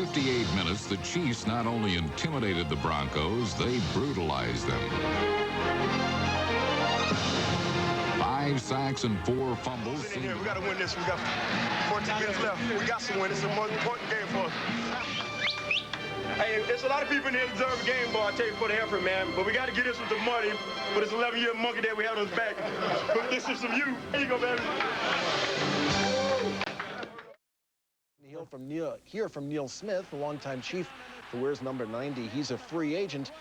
58 minutes, the Chiefs not only intimidated the Broncos, they brutalized them. 5 sacks and 4 fumbles. We got to win this. We got 14 minutes left. We got to win. It's the most important game for us. Hey, there's a lot of people in here that deserve a game, boy. I tell you, for the effort, man. But we got to get this with the money for this 11-year monkey that we have on his back. This is some youth. Here you go, baby. Hear from Neil Smith, the longtime Chief who wears number 90. He's a free agent,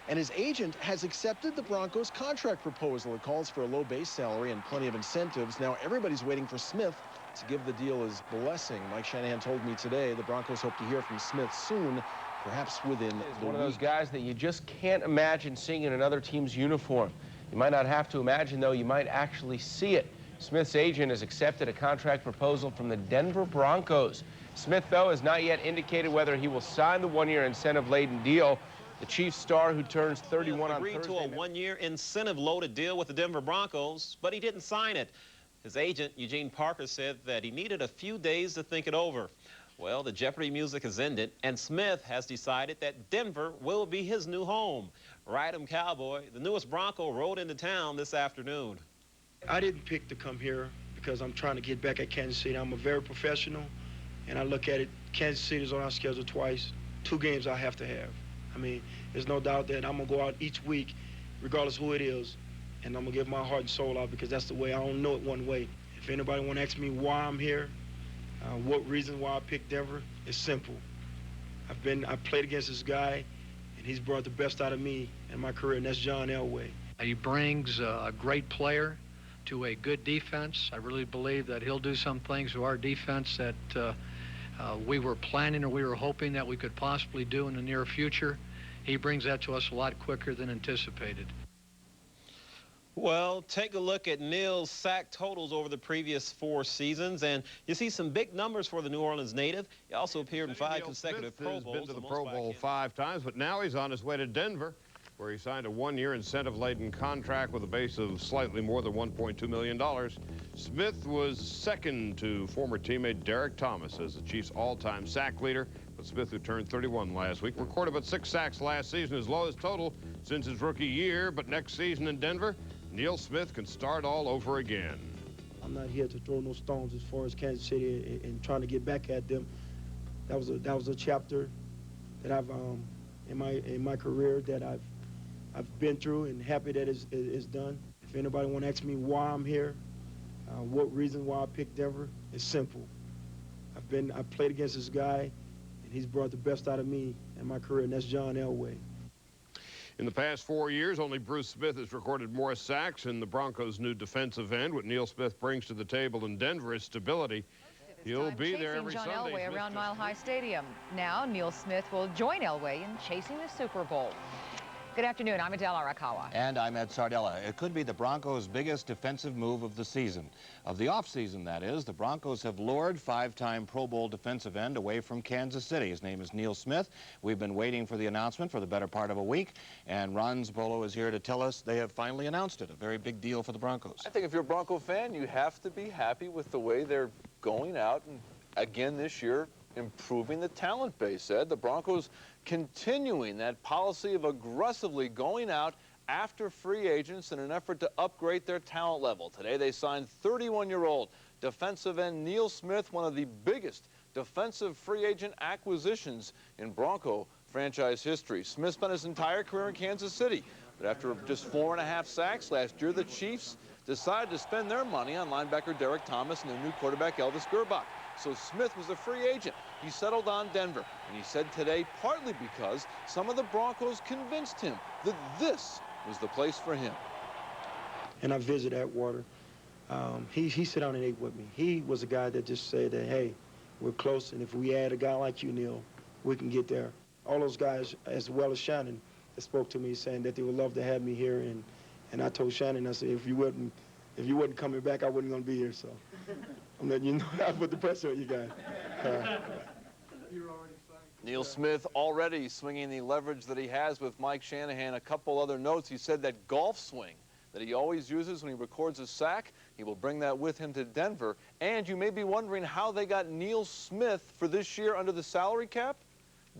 and his agent has accepted the Broncos' contract proposal. It calls for a low base salary and plenty of incentives. Now everybody's waiting for Smith to give the deal his blessing. Mike Shanahan told me today the Broncos hope to hear from Smith soon, perhaps within the week. He's one of those guys that you just can't imagine seeing in another team's uniform. You might not have to imagine, though. You might actually see it. Smith's agent has accepted a contract proposal from the Denver Broncos. Smith, though, has not yet indicated whether he will sign the one-year incentive-laden deal. The Chiefs star, who turns 31 on Thursday, agreed to a one-year incentive-loaded deal with the Denver Broncos, but he didn't sign it. His agent, Eugene Parker, said that he needed a few days to think it over. Well, the Jeopardy music has ended, and Smith has decided that Denver will be his new home. Ride 'em, Cowboy. The newest Bronco rode into town this afternoon. I didn't pick to come here because I'm trying to get back at Kansas City. I'm a very professional, and I look at it, Kansas City's on our schedule twice. 2 games I have to have. I mean, there's no doubt that I'm going to go out each week, regardless who it is, and I'm going to give my heart and soul out because that's the way. I don't know it one way. If anybody want to ask me why I'm here, what reason why I picked Denver, it's simple. I played against this guy, and he's brought the best out of me in my career, and that's John Elway. He brings a great player to a good defense. I really believe that he'll do some things to our defense that we were planning or we were hoping that we could possibly do in the near future. He brings that to us a lot quicker than anticipated. Well, take a look at Neil's sack totals over the previous 4 seasons, and you see some big numbers for the New Orleans native. He also appeared in 5 consecutive Pro Bowls. He's been to the Pro Bowl 5 times, but now he's on his way to Denver, where he signed a one-year incentive-laden contract with a base of slightly more than $1.2 million. Smith was second to former teammate Derek Thomas as the Chiefs' all-time sack leader. But Smith, who turned 31 last week, recorded about 6 sacks last season, his lowest total since his rookie year. But next season in Denver, Neil Smith can start all over again. I'm not here to throw no stones as far as Kansas City and trying to get back at them. That was a chapter that I've in my career that I've been through, and happy that it's done. If anybody want to ask me why I'm here, what reason why I picked Denver, it's simple. I played against this guy, and he's brought the best out of me in my career, and that's John Elway. In the past 4 years, only Bruce Smith has recorded more sacks in the Broncos' new defensive end. What Neil Smith brings to the table in Denver is stability. He'll be there every John Sunday. Elway around Mile High Stadium. Now, Neil Smith will join Elway in chasing the Super Bowl. Good afternoon. I'm Adele Arakawa. And I'm Ed Sardella. It could be the Broncos' biggest defensive move of the season. Of the offseason, that is. The Broncos have lured 5-time Pro Bowl defensive end away from Kansas City. His name is Neil Smith. We've been waiting for the announcement for the better part of a week, and Ron Zabolo is here to tell us they have finally announced it. A very big deal for the Broncos. I think if you're a Bronco fan, you have to be happy with the way they're going out and, again this year, improving the talent base, Ed. The Broncos continuing that policy of aggressively going out after free agents in an effort to upgrade their talent level. Today they signed 31-year-old defensive end Neil Smith, one of the biggest defensive free agent acquisitions in Bronco franchise history. Smith spent his entire career in Kansas City, but after just 4.5 sacks last year, the Chiefs decided to spend their money on linebacker Derek Thomas and their new quarterback Elvis Gerbach. So Smith was a free agent. He settled on Denver, and he said today partly because some of the Broncos convinced him that this was the place for him. And I visited Atwater. He sat down and ate with me. He was a guy that just said that, hey, we're close, and if we add a guy like you, Neil, we can get there. All those guys, as well as Shannon, that spoke to me saying that they would love to have me here, and I told Shannon, I said, if you wasn't coming back, I wasn't going to be here, so. I'm letting you know I put the pressure on you guys. Neil Smith already swinging the leverage that he has with Mike Shanahan. A couple other notes. He said that golf swing that he always uses when he records a sack, he will bring that with him to Denver. And you may be wondering how they got Neil Smith for this year under the salary cap.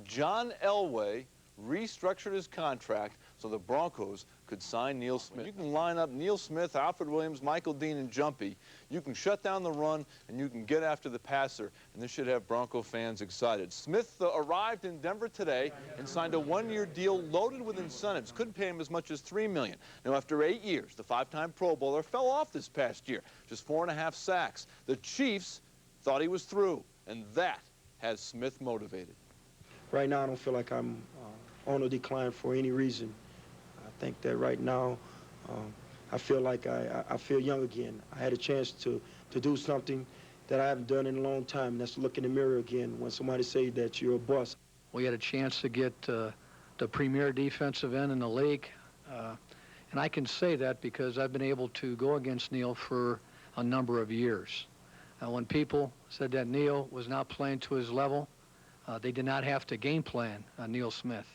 John Elway restructured his contract so the Broncos could sign Neil Smith. You can line up Neil Smith, Alfred Williams, Michael Dean, and Jumpy. You can shut down the run, and you can get after the passer, and this should have Bronco fans excited. Smith arrived in Denver today and signed a one-year deal loaded with incentives. Couldn't pay him as much as $3 million. Now, after 8 years, the five-time Pro Bowler fell off this past year, just 4.5 sacks. The Chiefs thought he was through, and that has Smith motivated. Right now, I don't feel like I'm on a decline for any reason. I think that right now, I feel like I feel young again. I had a chance to do something that I haven't done in a long time, and that's look in the mirror again when somebody say that you're a bust. We had a chance to get the premier defensive end in the league, and I can say that because I've been able to go against Neil for a number of years. When people said that Neil was not playing to his level, they did not have to game plan Neil Smith.